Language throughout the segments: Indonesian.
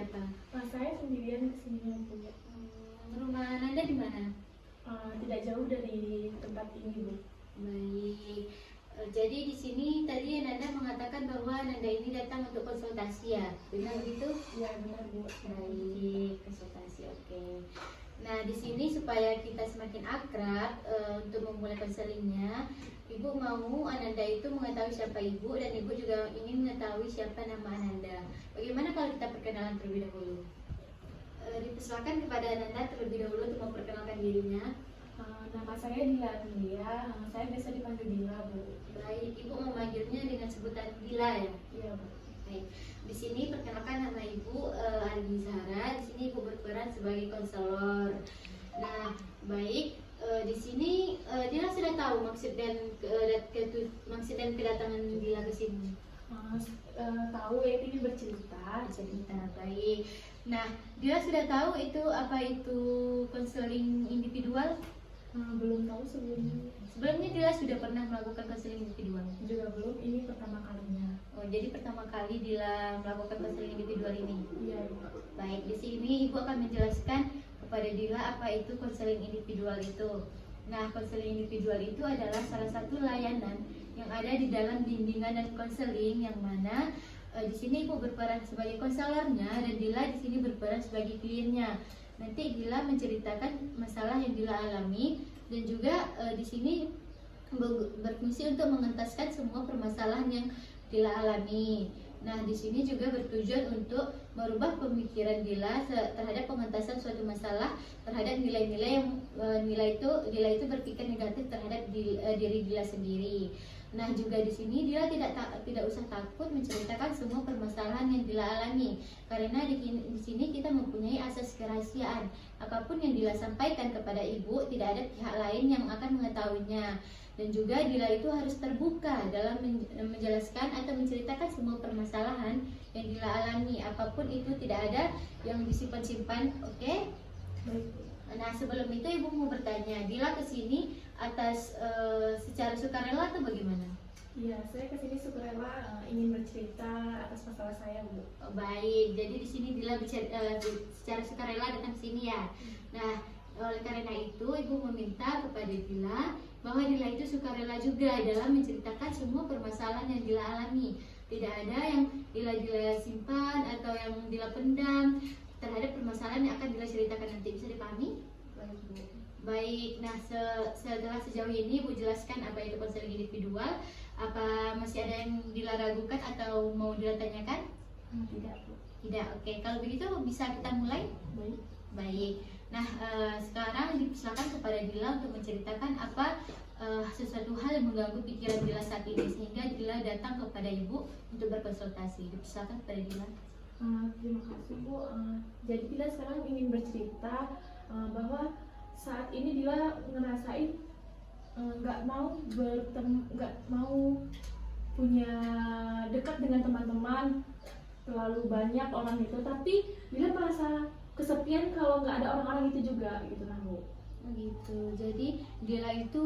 siapa? Saya sendirian kesini Bu. Rumah Nanda di mana? Tidak jauh dari tempat ini Bu. Baik. Jadi di sini tadi Nanda mengatakan bahwa Nanda ini datang untuk konsultasi ya, benar begitu? Iya benar Bu. Baik, konsultasi, oke. Nah di sini supaya kita semakin akrab untuk memulai konselingnya, Ibu mau Ananda itu mengetahui siapa Ibu dan Ibu juga ingin mengetahui siapa nama Ananda. Bagaimana kalau kita perkenalan terlebih dahulu? Dipersilakan kepada Ananda terlebih dahulu untuk memperkenalkan dirinya. Nama saya Dila Amelia. Saya biasa dipanggil Dila Bu. Baik, Ibu memanggilnya dengan sebutan Dila ya? Iya Bu. Baik. Di sini perkenalkan nama Ibu Ardi Zahra. Di sini Ibu berperan sebagai konselor. Nah, baik. Di sini Dila sudah tahu maksud dan kedatangan Dila ke sini. Tahu ya, ini bercerita. Cerita baik. Nah, Dila sudah tahu apa itu konseling individual? Belum tahu sebelumnya. Sebelumnya Dila sudah pernah melakukan konseling individual? Juga belum, ini pertama kalinya. Oh, jadi pertama kali Dila melakukan konseling individual ini? Iya Bu. Baik, di sini Ibu akan menjelaskan kepada Dila apa itu konseling individual itu. Nah, konseling individual itu adalah salah satu layanan yang ada di dalam bimbingan dan konseling yang mana di sini Ibu berperan sebagai konselornya dan Dila di sini berperan sebagai kliennya. Nanti Dila menceritakan masalah yang Dila alami dan juga di sini berfungsi untuk mengentaskan semua permasalahan yang Dila alami. Nah, di sini juga bertujuan untuk merubah pemikiran Dila terhadap pengentasan suatu masalah terhadap nilai-nilai yang Dila itu berpikir negatif terhadap diri Dila sendiri. Nah, juga di sini Dila tidak usah takut menceritakan semua permasalahan yang Dila alami karena di sini kita mempunyai asas kerahasiaan. Apapun yang Dila sampaikan kepada Ibu, tidak ada pihak lain yang akan mengetahuinya. Dan juga Dila itu harus terbuka dalam menjelaskan atau menceritakan semua permasalahan yang Dila alami. Apapun itu tidak ada yang disimpan-simpan, oke? Baik. Nah, sebelum itu Ibu mau bertanya, Dila kesini atas secara sukarela atau bagaimana? Iya, saya kesini sukarela ingin bercerita atas masalah saya Bu. Oh, baik, jadi di sini Dila secara sukarela datang ke sini ya. Nah, oleh karena itu Ibu meminta kepada Dila bahwa Dila itu sukarela juga dalam menceritakan semua permasalahan yang Dila alami. Tidak ada yang Dila simpan atau yang Dila pendam terhadap permasalahan yang akan Dila ceritakan nanti. Bisa dipahami? Baik Bu. Baik, nah setelah sejauh ini Ibu jelaskan apa itu konseling individual. Apa masih ada yang Dila ragukan atau mau Dila tanyakan? Tidak Bu. Tidak, oke. Kalau begitu bisa kita mulai? Baik. Baik. Nah, sekarang dipersilakan kepada Dila untuk menceritakan apa sesuatu hal yang mengganggu pikiran Dila saat ini sehingga Dila datang kepada Ibu untuk berkonsultasi. Dipersilakan kepada Dila. Terima kasih Bu. Jadi Dila sekarang ingin bercerita bahwa saat ini Dila ngerasain nggak mau punya dekat dengan teman-teman, terlalu banyak orang itu, tapi Dila merasa kesepian kalau nggak ada orang-orang itu juga gitu nah Bu. Gitu. Jadi Dila itu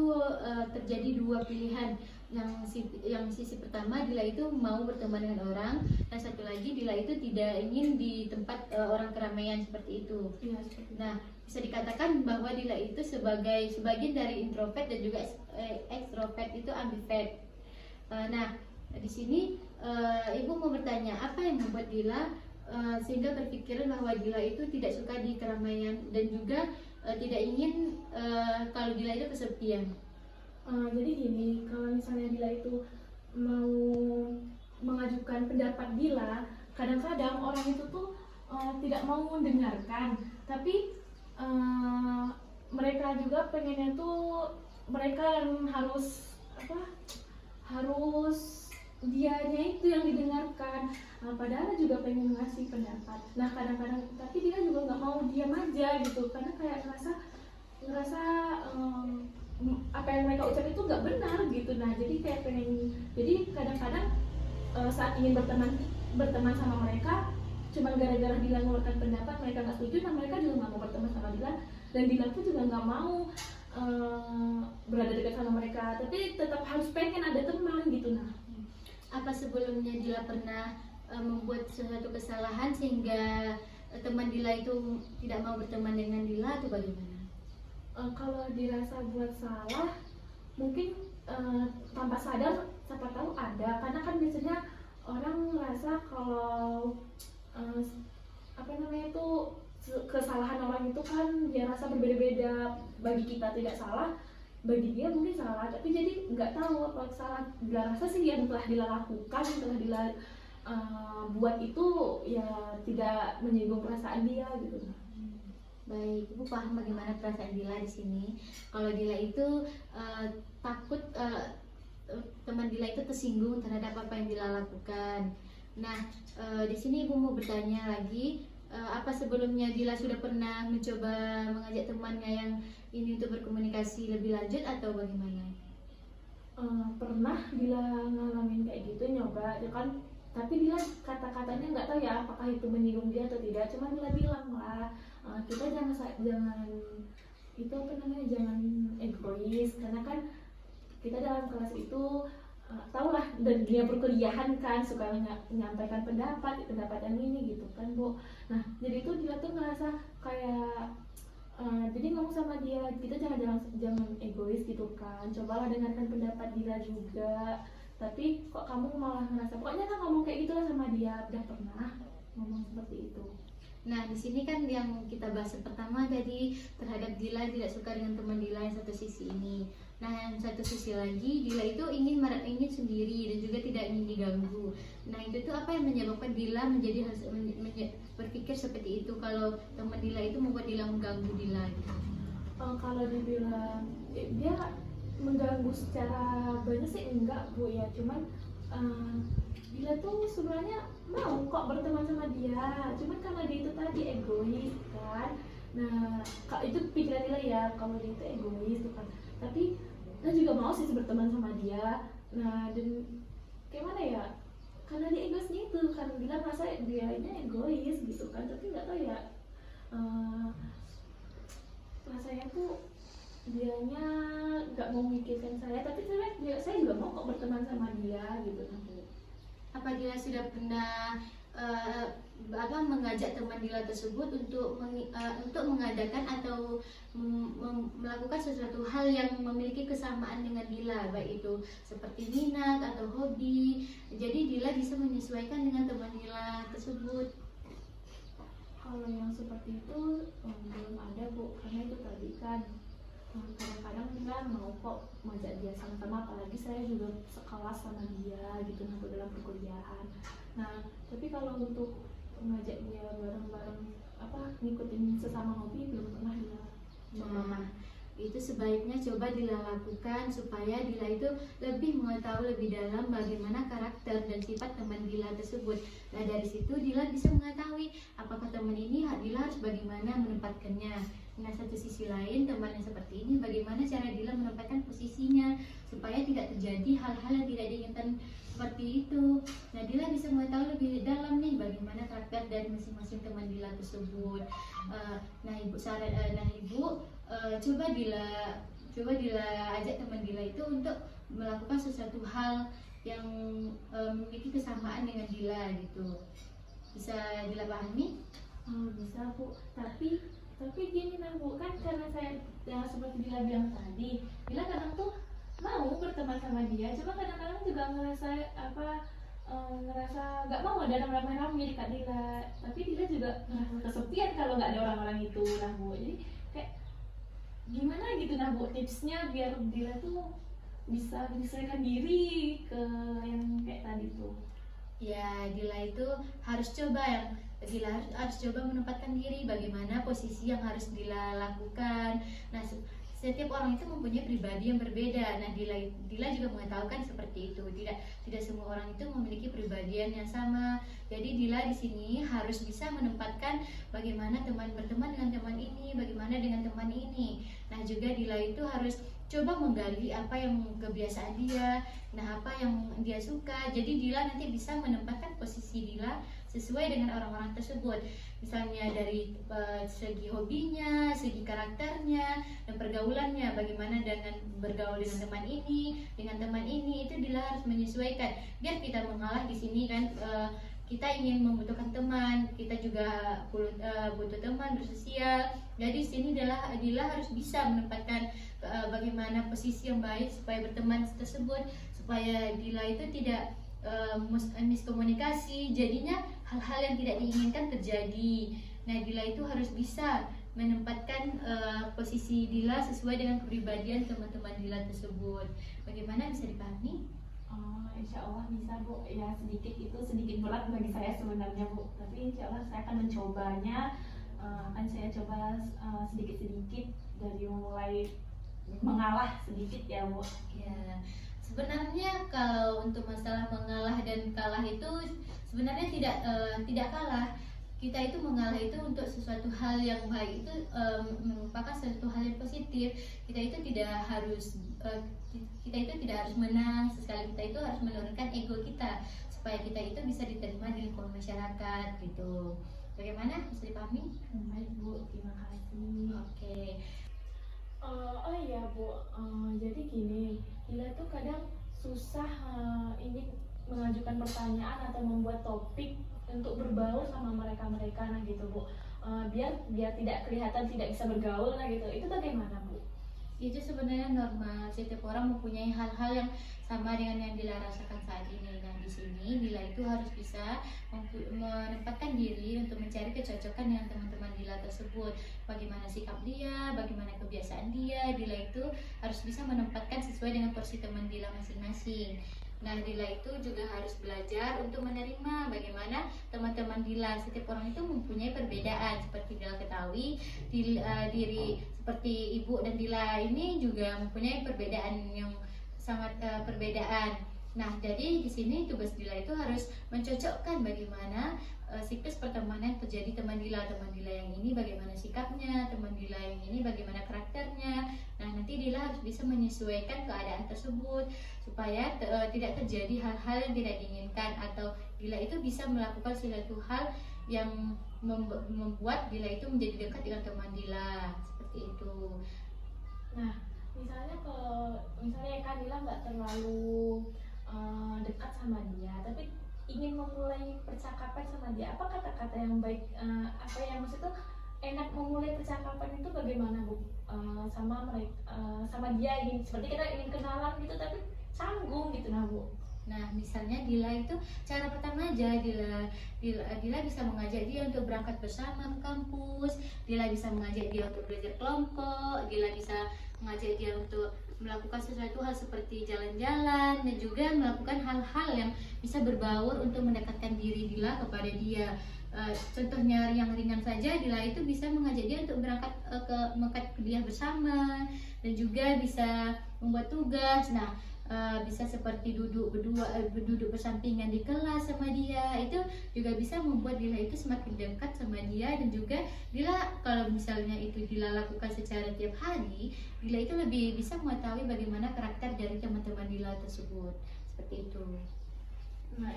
terjadi dua pilihan. Yang sisi pertama Dila itu mau berteman dengan orang, dan satu lagi Dila itu tidak ingin di tempat orang keramaian seperti itu. Iya, seperti itu. Nah, bisa dikatakan bahwa Dila itu sebagian dari introvert dan juga extrovert itu ambivert. Nah, di sini Ibu mau bertanya, apa yang membuat Dila sehingga berpikiran bahwa Dila itu tidak suka di keramaian dan juga tidak ingin kalau Dila itu kesepian. Jadi gini, kalau misalnya Dila itu mau mengajukan pendapat Dila, kadang-kadang orang itu tuh tidak mau mendengarkan, tapi mereka juga pengennya tuh mereka yang harus dianya itu yang didengarkan. Padahal juga pengen ngasih pendapat. Nah kadang-kadang tapi dia juga nggak mau diam aja gitu karena kayak ngerasa apa yang mereka ucap itu nggak benar gitu. Nah jadi kadang-kadang saat ingin berteman sama mereka cuma gara-gara Dila mengeluarkan pendapat mereka nggak setuju, nah mereka juga nggak mau berteman sama Dila, dan Dila pun juga nggak mau berada dekat sama mereka, tapi tetap harus pengen ada teman gitu. Nah, apa sebelumnya Dila pernah membuat sesuatu kesalahan sehingga teman Dila itu tidak mau berteman dengan Dila atau bagaimana? Kalau dirasa buat salah, mungkin tanpa sadar siapa tahu ada, karena kan biasanya orang merasa kalau apa namanya itu kesalahan orang itu kan dia rasa berbeda-beda. Bagi kita tidak salah, bagi dia mungkin salah, tapi jadi nggak tahu apa salah. Dia rasa sih yang telah dilakukan, yang telah buat itu ya tidak menyinggung perasaan dia gitu. Baik, Ibu paham bagaimana perasaan Dila di sini. Kalau Dila itu takut teman Dila itu tersinggung terhadap apa yang Dila lakukan. Nah, di sini Ibu mau bertanya lagi, apa sebelumnya Dila sudah pernah mencoba mengajak temannya yang ini untuk berkomunikasi lebih lanjut atau bagaimana? Pernah Dila ngalamin kayak gitu, nyoba ya kan, tapi Dila kata-katanya nggak tahu ya apakah itu menyinggung dia atau tidak. Cuma Dila bilang lah, kita jangan itu apa namanya, jangan egois, karena kan kita dalam kelas itu tahulah, dan dia perkuliahan kan suka menyampaikan pendapat yang ini gitu kan Bu. Nah jadi itu Dila tuh ngerasa kayak jadi ngomong sama dia, kita jangan egois gitu kan, cobalah dengarkan pendapat Dila juga. Tapi kok kamu malah ngerasa, pokoknya kan ngomong kayak gitulah sama dia. Udah pernah ngomong seperti itu. Nah, di sini kan yang kita bahas pertama tadi terhadap Dila tidak suka dengan teman Dila yang satu sisi ini. Nah, yang satu sisi lagi Dila itu ingin sendiri dan juga tidak ingin diganggu. Nah, itu tuh apa yang menyebabkan Dila menjadi harus berpikir seperti itu, kalau teman Dila itu membuat Dila mengganggu Dila gitu. Kalau dibilang dia mengganggu secara banyak sih enggak Bu ya, cuman Dila tuh sebenarnya mau kok berteman sama dia, cuman karena dia itu tadi egois kan. Nah itu pikiran Dila ya, kalau dia itu egois tuh kan, tapi Dila juga mau sih berteman sama dia. Nah dan kayak mana ya, karena dia egoisnya itu kan, Dila merasa dia ini egois gitu kan, tapi nggak tahu ya rasanya tuh dianya nggak mau mikirkan saya, tapi saya juga mau kok berteman sama dia gitu. Apa Dila sudah pernah mengajak teman Dila tersebut untuk mengadakan atau melakukan sesuatu hal yang memiliki kesamaan dengan Dila, baik itu seperti minat atau hobi, jadi Dila bisa menyesuaikan dengan teman Dila tersebut? Kalau yang seperti itu belum ada Bu, karena itu tadi kan kadang-kadang Dila mau kok mengajak dia sama-sama, apalagi saya juga sekelas sama dia gitu dalam perkuliahan. Nah tapi kalau untuk mengajak dia bareng-bareng ngikutin sesama hobi belum pernah Dila. Nah, itu sebaiknya coba Dila lakukan supaya Dila itu lebih mengetahui lebih dalam bagaimana karakter dan sifat teman Dila tersebut. Nah dari situ Dila bisa mengetahui apakah teman ini Dila harus bagaimana menempatkannya. Nah satu sisi lain, teman yang seperti ini bagaimana cara Dila menempatkan posisinya supaya tidak terjadi hal-hal yang tidak diinginkan seperti itu. Nah Dila bisa mengetahui lebih dalam nih bagaimana karakter dari masing-masing teman Dila tersebut. Nah ibu coba Dila ajak teman Dila itu untuk melakukan sesuatu hal yang memiliki kesamaan dengan Dila gitu. Bisa Dila pahami? Bisa Bu, tapi gini nah Bu, kan karena saya yang seperti Dila bilang tadi, Dila kadang tuh mau berteman sama dia, cuma kadang-kadang juga ngerasa nggak mau ada ramai-ramai dekat Dila, tapi Dila juga ngerasa kesepian kalau nggak ada orang-orang itu nah Bu. Jadi kayak gimana gitu nah Bu, tipsnya biar Dila tuh bisa menyesuaikan diri ke yang kayak tadi tuh. Ya, Dila itu harus coba menempatkan diri bagaimana posisi yang harus Dila lakukan. Nah, setiap orang itu mempunyai pribadi yang berbeda. Nah, Dila juga mengetahui seperti itu. Tidak semua orang itu memiliki pribadian yang sama. Jadi Dila di sini harus bisa menempatkan bagaimana teman berteman dengan teman ini, bagaimana dengan teman ini. Nah, juga Dila itu harus coba menggali apa yang kebiasaan dia, nah apa yang dia suka. Jadi Dila nanti bisa menempatkan posisi Dila sesuai dengan orang-orang tersebut. Misalnya dari segi hobinya, segi karakternya, dan pergaulannya, bagaimana dengan bergaul dengan teman ini, itu Dila harus menyesuaikan. Biar kita mengalah di sini kan, kita ingin membutuhkan teman, kita juga butuh teman bersosial. Jadi sini Dila harus bisa menempatkan bagaimana posisi yang baik supaya berteman tersebut, supaya Dila itu tidak miskomunikasi, jadinya hal-hal yang tidak diinginkan terjadi. Nah, Dila itu harus bisa menempatkan posisi Dila sesuai dengan kepribadian teman-teman Dila tersebut. Bagaimana, bisa dipahami? Insya Allah bisa Bu. Ya sedikit berat bagi saya sebenarnya Bu. Tapi insya Allah saya akan mencobanya. Akan saya coba sedikit-sedikit dari mulai mengalah sedikit ya Bu. Ya, sebenarnya kalau untuk masalah mengalah dan kalah itu sebenarnya tidak kalah. Kita itu mengalah itu untuk sesuatu hal yang baik, itu merupakan sesuatu hal yang positif. Kita itu tidak harus menang, sesekali kita itu harus menurunkan ego kita supaya kita itu bisa diterima di lingkungan masyarakat gitu. Bagaimana, bisa dipahami? Baik Bu, terima kasih. Oke. Oh iya Bu, jadi gini, Dila tuh kadang susah ingin mengajukan pertanyaan atau membuat topik untuk berbaur sama mereka nah gitu Bu. Biar tidak kelihatan tidak bisa bergaul nah gitu. Itu bagaimana Bu? Itu sebenarnya normal, setiap orang mempunyai hal-hal yang sama dengan yang Dila rasakan saat ini. Nah, di sini Dila itu harus bisa menempatkan diri untuk mencari kecocokan dengan teman-teman Dila tersebut. Bagaimana sikap dia, bagaimana kebiasaan dia, Dila itu harus bisa menempatkan sesuai dengan porsi teman Dila masing-masing. Nah, Dila itu juga harus belajar untuk menerima bagaimana teman-teman Dila. Setiap orang itu mempunyai perbedaan. Seperti Dila ketahui, diri seperti Ibu dan Dila ini juga mempunyai perbedaan yang sangat perbedaan. Nah, jadi di sini tugas Dila itu harus mencocokkan bagaimana siklus pertemanan yang terjadi teman Dila yang ini bagaimana sikapnya, teman Dila yang ini bagaimana karakternya. Nah, nanti Dila harus bisa menyesuaikan keadaan tersebut supaya tidak terjadi hal-hal yang tidak diinginkan, atau Dila itu bisa melakukan suatu hal yang membuat Dila itu menjadi dekat dengan teman Dila, seperti itu. Nah, misalnya kan Dila nggak terlalu dekat sama dia, tapi ingin memulai percakapan sama dia, apa kata-kata yang baik, apa yang maksudnya enak memulai percakapan itu bagaimana Bu? Sama dia ingin seperti kita ingin kenalan gitu tapi canggung gitu nah Bu. Nah, misalnya Dila itu cara pertama aja Dila bisa mengajak dia untuk berangkat bersama ke kampus, Dila bisa mengajak dia untuk belajar kelompok, Dila bisa mengajak dia untuk melakukan sesuatu hal seperti jalan-jalan, dan juga melakukan hal-hal yang bisa berbaur untuk mendekatkan diri Dila kepada dia. Contohnya yang ringan saja, Dila itu bisa mengajak dia untuk berangkat ke kuliah bersama, dan juga bisa membuat tugas. Nah, bisa seperti duduk bersampingan di kelas sama dia, itu juga bisa membuat Dila itu semakin dekat sama dia. Dan juga Dila, kalau misalnya itu Dila lakukan secara tiap hari, Dila itu lebih bisa mengetahui bagaimana karakter dari teman-teman Dila tersebut, seperti itu. Nah,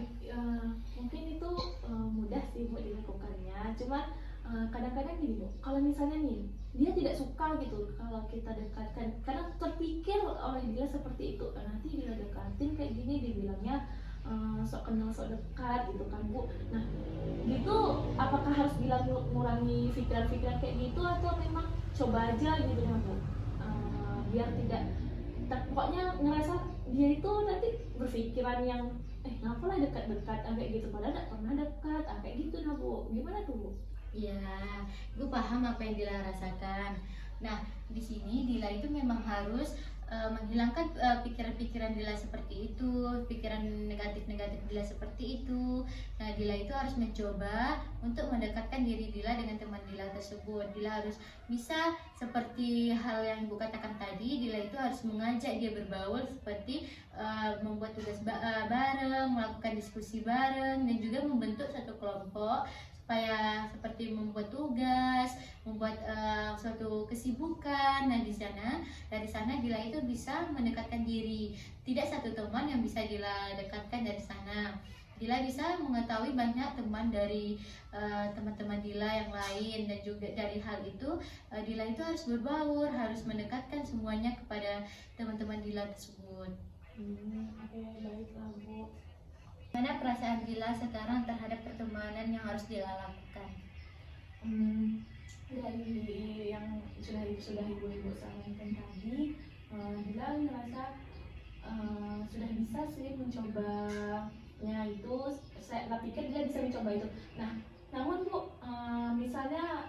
mungkin itu mudah sih buat dilakukannya, cuman kadang-kadang gini Bu, kalau misalnya nih dia tidak suka gitu kalau kita dekatkan, karena terpikir oleh dia seperti itu, nanti dia dekatin kayak gini dibilangnya sok kenal sok dekat gitu kan Bu. Nah gitu, apakah harus bilang mengurangi pikiran-pikiran kayak gitu, atau memang coba aja gitu ya Bu, biar tidak pokoknya ngerasa dia itu nanti berpikiran yang ngapalah dekat-dekat kayak gitu, padahal gak pernah dekat kayak gitu nah Bu. Gimana tuh Bu? Ya, Ibu paham apa yang Dila rasakan. Nah, di sini Dila itu memang harus menghilangkan pikiran-pikiran Dila seperti itu, pikiran negatif-negatif Dila seperti itu. Nah, Dila itu harus mencoba untuk mendekatkan diri Dila dengan teman Dila tersebut. Dila harus bisa seperti hal yang Ibu katakan tadi, Dila itu harus mengajak dia berbaur, seperti membuat tugas bareng, melakukan diskusi bareng, dan juga membentuk satu kelompok supaya seperti membuat tugas, membuat suatu kesibukan. Nah, dari sana Dila itu bisa mendekatkan diri. Tidak satu teman yang bisa Dila dekatkan dari sana. Dila bisa mengetahui banyak teman dari teman-teman Dila yang lain, dan juga dari hal itu Dila itu harus berbaur, harus mendekatkan semuanya kepada teman-teman Dila tersebut. Oke, baiklah Bu. Mana perasaan Dila sekarang terhadap pertemanan yang harus Dila lakukan? Dari yang sudah ibu sampaikan tadi, Dila ngerasa sudah bisa sih mencobanya itu. Saya pikir Dila bisa mencoba itu. Nah, namun Bu, misalnya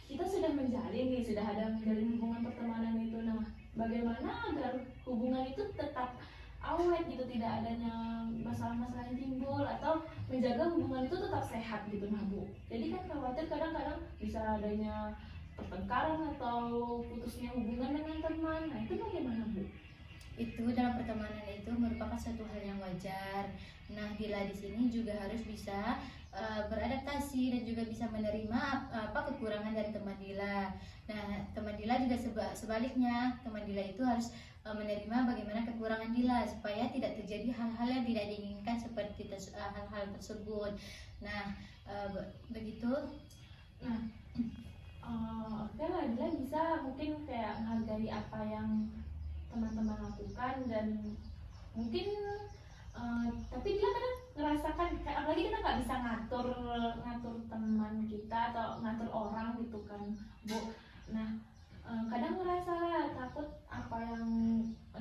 kita sudah menjalin nih, sudah ada menjalin hubungan pertemanan itu. Nah, bagaimana agar hubungan itu tetap awet gitu, tidak adanya masalah-masalah yang timbul, atau menjaga hubungan itu tetap sehat gitu, nah Bu. Jadi kan khawatir kadang-kadang bisa adanya pertengkaran atau putusnya hubungan dengan teman. Nah, itu bagaimana Bu? Itu dalam pertemanan itu merupakan suatu hal yang wajar. Nah, Dila di sini juga harus bisa beradaptasi dan juga bisa menerima apa kekurangan dari teman Dila. Nah, teman Dila juga sebaliknya, teman Dila itu harus menerima bagaimana kekurangan Dila supaya tidak terjadi hal-hal yang tidak diinginkan seperti hal-hal tersebut. Nah, begitu. Nah, oke lah, Dila bisa mungkin kayak menghargai apa yang teman-teman lakukan, dan mungkin tapi dia kadang ngerasakan kayak, apalagi kita nggak bisa ngatur teman kita atau ngatur orang gitu kan Bu. Nah, kadang ngerasa takut apa yang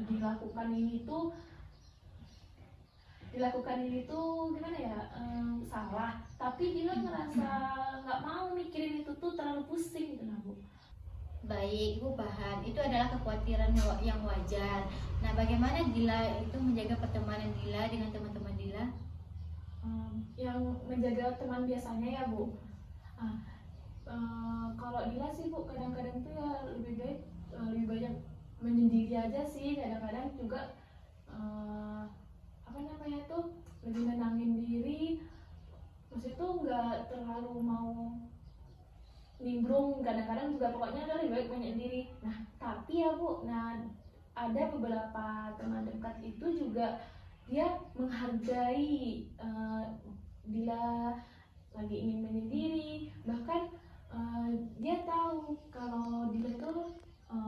dilakukan ini tuh gimana ya, salah, tapi dia ngerasa nggak mau mikirin itu tuh terlalu pusing gitu nah Bu. Baik, Ibu paham. Itu adalah kekhawatiran yang wajar. Nah, bagaimana Dila itu menjaga pertemanan Dila dengan teman-teman Dila? Yang menjaga teman biasanya ya Bu. Kalau Dila sih Bu, kadang-kadang tuh ya lebih banyak menyendiri aja sih. Kadang-kadang juga lebih nenangin diri. Maksudnya tuh nggak terlalu mau nimbrung, kadang-kadang juga pokoknya lebih baik menyendiri. Nah, tapi ya Bu, ada beberapa teman dekat itu juga dia menghargai Dila lagi ingin menyendiri, bahkan dia tahu kalau Dila tuh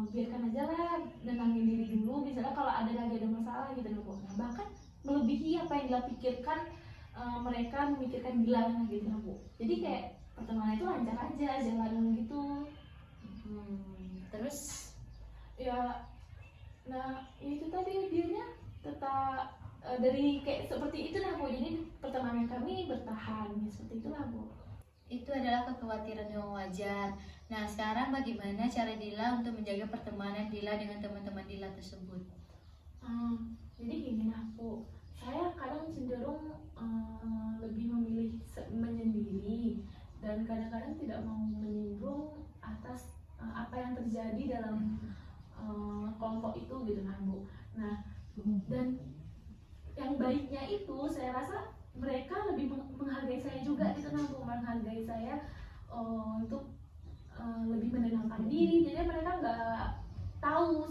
biarkan aja lah, nenangin diri dulu, misalnya kalau ada masalah gitu Bu. Nah, bahkan melebihi apa yang Dila pikirkan, mereka memikirkan Dila gitu Bu. Jadi kayak pertemanan itu lancar aja, jalan gitu. Terus Ya, nah itu tadi dianya tetap dari kayak seperti itu lah Bu. Jadi pertemanan kami bertahan ya, seperti itulah Bu. itu adalah kekhawatiran yang wajar. Nah, sekarang bagaimana cara Dila untuk menjaga pertemanan Dila dengan teman-teman Dila tersebut? Jadi gini lah Bu, saya kadang cenderung lebih memilih menyendiri, dan kadang-kadang tidak mau menimbrung atas apa yang terjadi dalam kelompok itu gitu kan Bu. Nah, dan yang baiknya itu saya rasa mereka lebih menghargai saya juga gitu kan Bu, menghargai saya untuk lebih menenangkan diri. Jadi mereka nggak tahu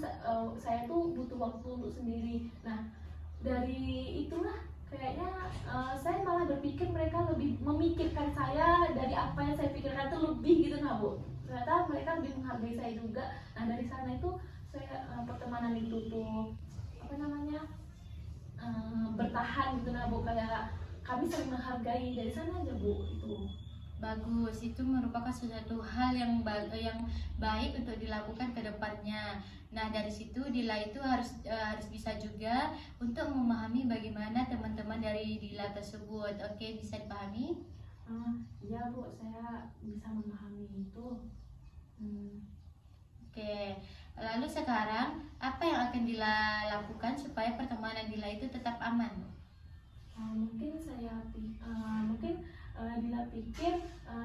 saya tuh butuh waktu untuk sendiri. Nah, dari itulah kayaknya saya malah berpikir mereka lebih memikirkan saya dari apa yang saya pikirkan tuh lebih gitu nah Bu. Ternyata mereka lebih menghargai saya juga. Nah, dari sana itu saya pertemanan itu tuh bertahan gitu nah Bu, kayak kami saling menghargai dari sana aja Bu. Itu Bagus, itu merupakan sesuatu hal yang baik untuk dilakukan ke depannya. Nah, dari situ Dila itu harus bisa juga untuk memahami bagaimana teman-teman dari Dila tersebut. Oke, bisa dipahami? Iya Bu, saya bisa memahami itu. Oke, lalu sekarang apa yang akan Dila lakukan supaya pertemanan Dila itu tetap aman? Mungkin Dila pikir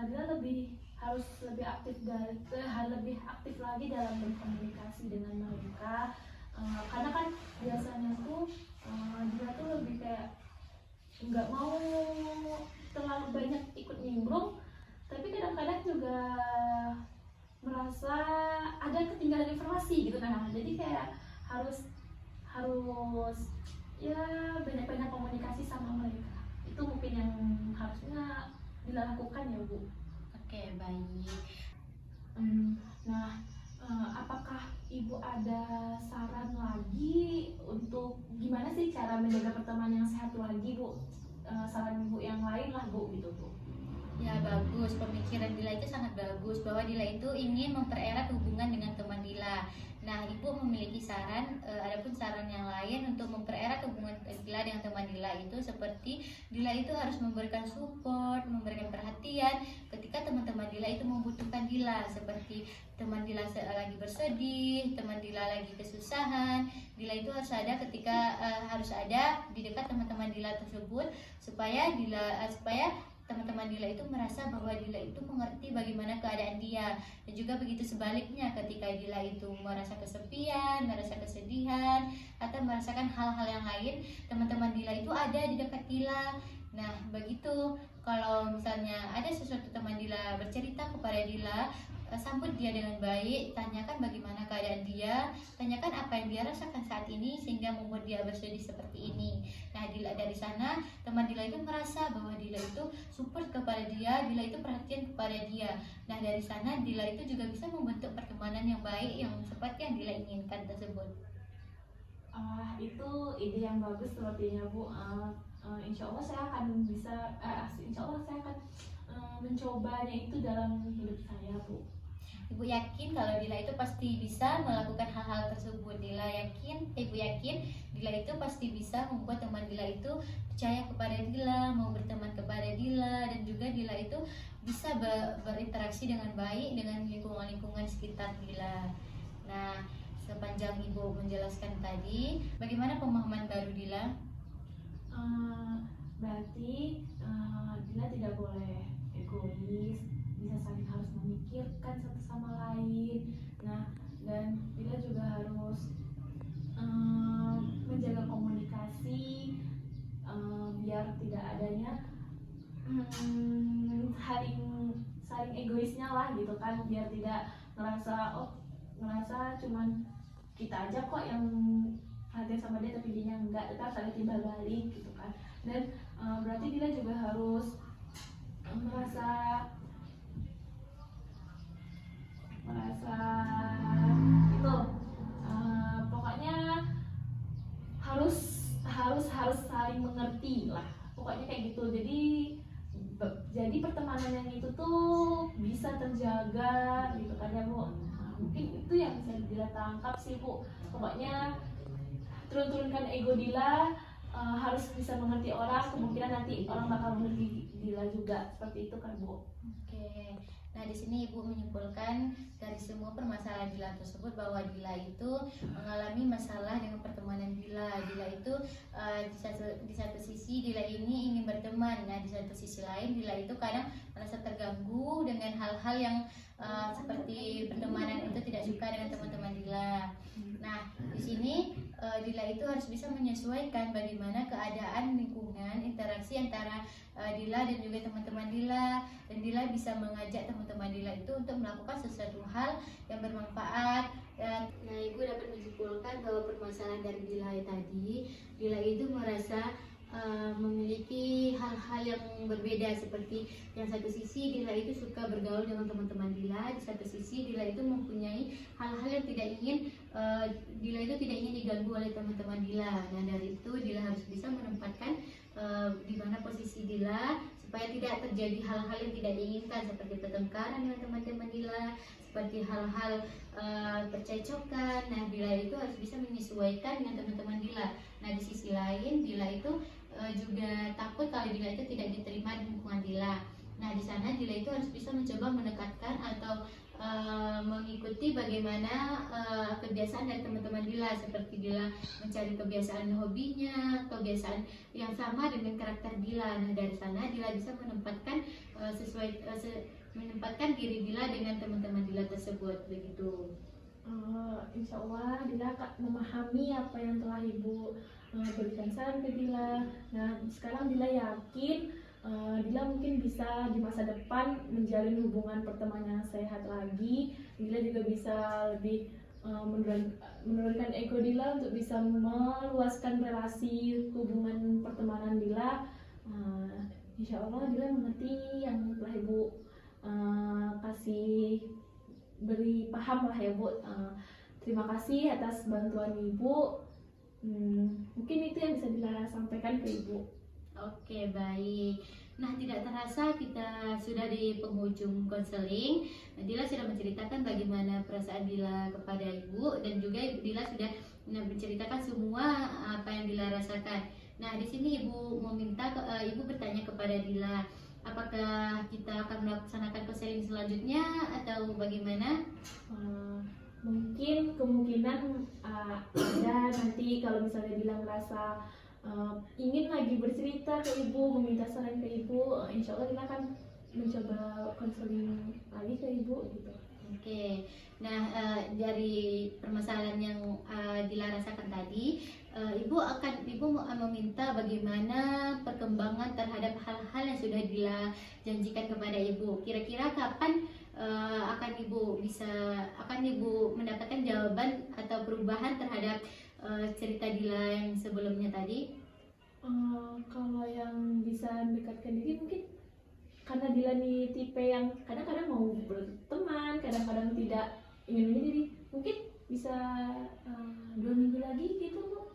Dila harus lebih aktif lagi dalam berkomunikasi dengan mereka, karena kan biasanya tuh Dila tuh lebih kayak nggak mau terlalu banyak ikut nimbrung, tapi kadang-kadang juga merasa ada ketinggalan informasi gitu kan. Jadi kayak harus ya banyak-banyak komunikasi sama mereka. Itu mungkin yang harusnya dilakukan ya Bu. Oke, baik. Nah, apakah Ibu ada saran lagi untuk gimana sih cara menjaga pertemanan yang sehat lagi Bu? saran ibu yang lain lah bu gitu bu. Ya bagus, pemikiran Dila itu sangat bagus bahwa Dila itu ingin mempererat hubungan dengan teman Dila. Nah, Ibu memiliki saran, adapun saran yang lain untuk mempererat hubungan Dila dengan teman Dila itu seperti Dila itu harus memberikan support, memberikan perhatian ketika teman-teman Dila itu membutuhkan Dila, seperti teman Dila lagi bersedih, teman Dila lagi kesusahan. Dila itu harus ada ketika harus ada di dekat teman-teman Dila tersebut supaya teman-teman Dila itu merasa bahwa Dila itu mengerti bagaimana keadaan dia, dan juga begitu sebaliknya ketika Dila itu merasa kesepian, merasa kesedihan, atau merasakan hal-hal yang lain, teman-teman Dila itu ada di dekat Dila. Nah, begitu kalau misalnya ada sesuatu teman Dila bercerita kepada Dila, sambut dia dengan baik, tanyakan bagaimana keadaan dia, tanyakan apa yang dia rasakan saat ini sehingga membuat dia bersedih seperti ini. Nah, dari sana teman Dila itu merasa bahwa Dila itu support kepada dia, Dila itu perhatian kepada dia. Nah, dari sana Dila itu juga bisa membentuk pertemanan yang baik yang seperti yang Dila inginkan tersebut. Itu ide yang bagus sepertinya bu. Insya Allah saya akan bisa, insya Allah saya akan mencobanya itu dalam hidup saya bu. Ibu yakin kalau Dila itu pasti bisa melakukan hal-hal tersebut. Ibu yakin Dila itu pasti bisa membuat teman Dila itu percaya kepada Dila, mau berteman kepada Dila, dan juga Dila itu bisa berinteraksi dengan baik dengan lingkungan-lingkungan sekitar Dila. Nah, sepanjang Ibu menjelaskan tadi, bagaimana pemahaman baru Dila? Berarti Dila tidak boleh egois, bisa saling harus memikirkan satu sama lain. Nah, dan Dila juga harus menjaga komunikasi biar tidak adanya saling egoisnya lah gitu kan, biar tidak ngerasa cuman kita aja kok yang perhatian sama dia tapi dia enggak, tetap saling timbal balik gitu kan. Dan berarti Dila juga harus merasa itu pokoknya harus saling mengerti lah, pokoknya kayak gitu. Jadi pertemanan yang itu tuh bisa terjaga gitu kan ya bu. Mungkin itu yang bisa Dila tangkap sih bu. Pokoknya turunkan ego Dila, harus bisa mengerti orang, kemungkinan nanti orang bakal mengerti Dila juga, seperti itu kan bu. Oke. Nah, di sini Ibu menyimpulkan dari semua permasalahan Dila tersebut bahwa Dila itu mengalami masalah dengan pertemanan Dila. Dila itu di satu sisi Dila ini ingin berteman. Nah, di satu sisi lain Dila itu kadang merasa terganggu dengan hal-hal yang seperti pertemanan itu tidak suka dengan teman-teman Dila. Nah, di sini Dila itu harus bisa menyesuaikan bagaimana keadaan lingkungan, interaksi antara Dila dan juga teman-teman Dila, dan Dila bisa mengajak teman-teman Dila itu untuk melakukan sesuatu hal yang bermanfaat. Dan nah, Ibu dapat menyimpulkan bahwa permasalahan dari Dila tadi, Dila itu merasa memiliki hal-hal yang berbeda, seperti yang satu sisi Dila itu suka bergaul dengan teman-teman Dila, di satu sisi Dila itu mempunyai hal-hal yang tidak ingin Dila itu tidak ingin diganggu oleh teman-teman Dila. Nah, dari itu Dila harus bisa menempatkan di mana posisi Dila supaya tidak terjadi hal-hal yang tidak diinginkan, seperti pertengkaran dengan teman-teman Dila, seperti hal-hal percecokan. Nah, Dila itu harus bisa menyesuaikan dengan teman-teman Dila. Nah, di sisi lain Dila itu juga takut kalau Dila itu tidak diterima di lingkungan Dila. Nah, di sana Dila itu harus bisa mencoba mendekatkan atau mengikuti bagaimana kebiasaan dari teman-teman Dila, seperti Dila mencari kebiasaan hobinya, kebiasaan yang sama dengan karakter Dila. Nah, dari sana Dila bisa menempatkan menempatkan diri Dila dengan teman-teman Dila tersebut, begitu. Insya Allah Dila memahami apa yang telah Ibu berikan saran ke Dila. Nah, sekarang Dila yakin Dila mungkin bisa di masa depan menjalin hubungan pertemanan yang sehat lagi. Dila juga bisa lebih menurunkan ego Dila untuk bisa meluaskan relasi hubungan pertemanan Dila. Insya Allah Dila mengerti yang telah Ibu kasih beri paham lah ya Bu. Terima kasih atas bantuan Ibu. Mungkin itu yang bisa Dila sampaikan ke Ibu. Oke, baik. Nah, tidak terasa kita sudah di penghujung konseling. Dila sudah menceritakan bagaimana perasaan Dila kepada Ibu, dan juga Dila sudah menceritakan semua apa yang Dila rasakan. Nah, di sini Ibu meminta Ibu bertanya kepada Dila, apakah kita akan melaksanakan konseling selanjutnya atau bagaimana? Mungkin kemungkinan ada nanti kalau misalnya Dila merasa ingin lagi bercerita ke ibu, meminta saran ke ibu, insya Allah Dila akan mencoba konseling lagi ke ibu gitu. Oke, nah dari permasalahan yang Dila rasakan tadi, ibu meminta bagaimana perkembangan terhadap hal-hal yang sudah Dila janjikan kepada ibu. Kira-kira kapan akan ibu mendapatkan jawaban atau perubahan terhadap cerita Dila yang sebelumnya tadi? Kalau yang bisa mendekatkan diri mungkin karena Dila nih tipe yang kadang-kadang mau berteman, kadang-kadang tidak ingin menyendiri, mungkin bisa 2 minggu lagi gitu Bu.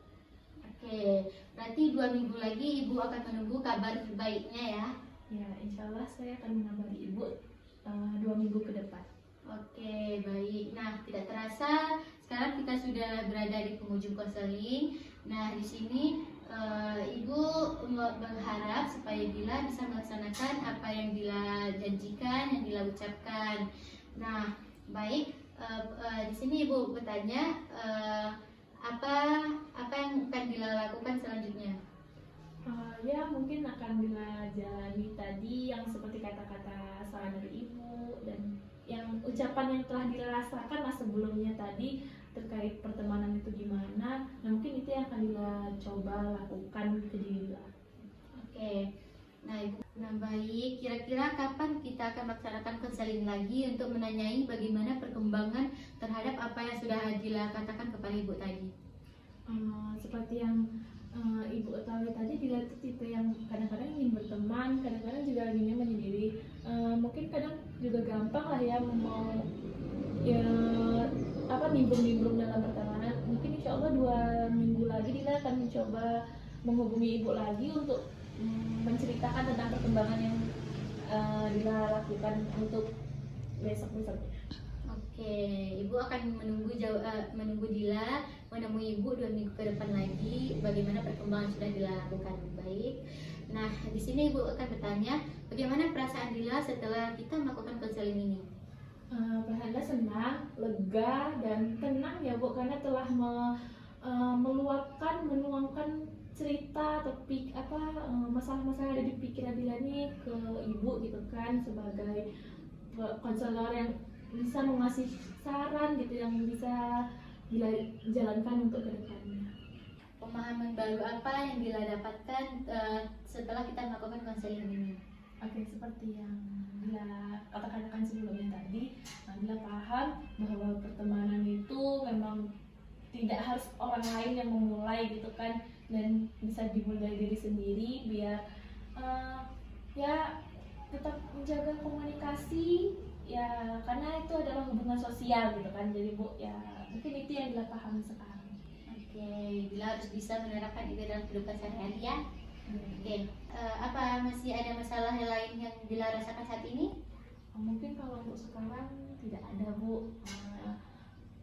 Oke, berarti 2 minggu lagi ibu akan menunggu kabar baiknya ya. Ya, insya Allah saya akan mengabari ibu 2 minggu ke depan. Oke, baik. Nah, tidak terasa sekarang kita sudah berada di penghujung konseling. Nah, di sini Ibu berharap supaya Dila bisa melaksanakan apa yang Dila janjikan, yang Dila ucapkan. Nah, baik. Di sini Ibu bertanya, apa yang akan Dila lakukan selanjutnya? Ya mungkin akan Dila jalani tadi yang seperti kata-kata saran dari ibu dan yang ucapan yang telah Dila rasakan sebelumnya tadi terkait pertemanan itu gimana. Nah mungkin itu yang akan Dila coba lakukan ke diri Dila. Oke. Nah, Ibu, baik. Kira-kira kapan kita akan melaksanakan konseling lagi untuk menanyai bagaimana perkembangan terhadap apa yang sudah Dila katakan kepada Ibu tadi? Seperti yang ibu tahu tadi, Dila itu tipe yang kadang-kadang ingin berteman, kadang-kadang juga inginnya menyendiri. Mungkin kadang juga gampang lah ya mau ya nimbrung-nimbrung dalam pertemanan. Mungkin insya Allah 2 minggu lagi Dila akan mencoba menghubungi ibu lagi untuk menceritakan tentang perkembangan yang Dila lakukan untuk besok-besoknya. Oke, Ibu akan menunggu Dila menemui Ibu 2 minggu ke depan lagi bagaimana perkembangan sudah Dila lakukan. Baik. Nah, di sini Ibu akan bertanya, bagaimana perasaan Dila setelah kita melakukan konseling ini? Perasaan senang, lega dan tenang ya Bu, karena telah menuangkan cerita atau masalah-masalah yang ada di pikiran Dila nih ke ibu gitu kan, sebagai konselor yang bisa mengasih saran gitu yang bisa Dila jalankan untuk kedepannya. Pemahaman baru apa yang Dila dapatkan setelah kita melakukan konseling ini? Oke, seperti yang Dila katakan sebelumnya tadi, Dila paham bahwa pertemanan itu memang tidak harus orang lain yang memulai gitu kan, dan bisa dimulai dari diri sendiri biar ya tetap menjaga komunikasi ya, karena itu adalah hubungan sosial gitu kan. Jadi Bu, ya mungkin itu yang Dila pahami sekarang. Oke, Dila harus bisa menerapkan itu dalam kehidupan sehari-hari ya. Oke, apa masih ada masalah lain yang Dila rasakan saat ini? Mungkin kalau untuk sekarang tidak ada Bu.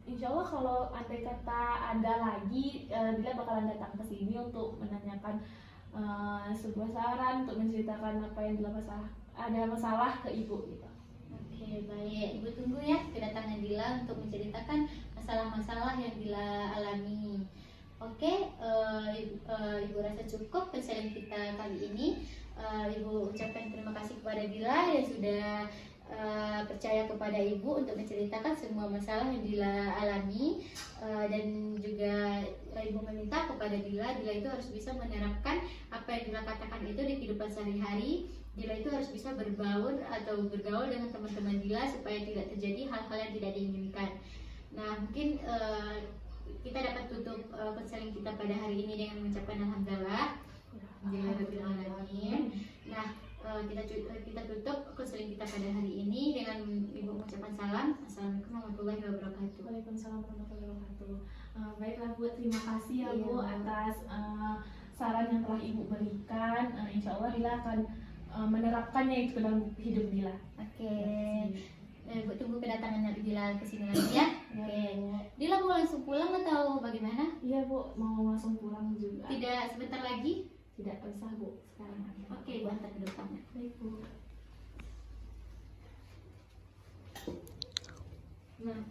Insya Allah kalau andai kata ada lagi, Dila bakalan datang ke sini untuk menanyakan sebuah saran, untuk menceritakan apa yang Dila ada masalah ke ibu gitu. Oke, baik. Ibu tunggu ya kedatangan Dila untuk menceritakan masalah-masalah yang Dila alami. Oke, Ibu rasa cukup konseling kita kali ini. Ibu ucapkan terima kasih kepada Dila yang sudah percaya kepada Ibu untuk menceritakan semua masalah yang Dila alami, dan juga Ibu meminta kepada Dila itu harus bisa menerapkan apa yang Dila katakan itu di kehidupan sehari-hari. Dila itu harus bisa berbaur atau bergaul dengan teman-teman Dila supaya tidak terjadi hal-hal yang tidak diinginkan. Nah, mungkin kita dapat tutup konseling kita pada hari ini dengan mengucapkan alhamdulillah. Nah, kita tutup konseling kita pada hari ini dengan Ibu mengucapkan salam. Assalamualaikum warahmatullahi wabarakatuh. Waalaikumsalam warahmatullahi wabarakatuh. Baiklah Bu, terima kasih ya Bu atas saran yang telah Ibu berikan. Insya Allah Dila akan menerapkannya itu ke dalam hidup Dila. Oke. Ibu tunggu kedatangan Dila ke sini lagi ya. Oke. Dila mau langsung pulang atau bagaimana? Iya Bu, mau langsung pulang juga. Tidak sebentar lagi? Tidak usah Bu, sekarang aja. Oke, Ibu antar ke depannya. Baik Bu. Nah,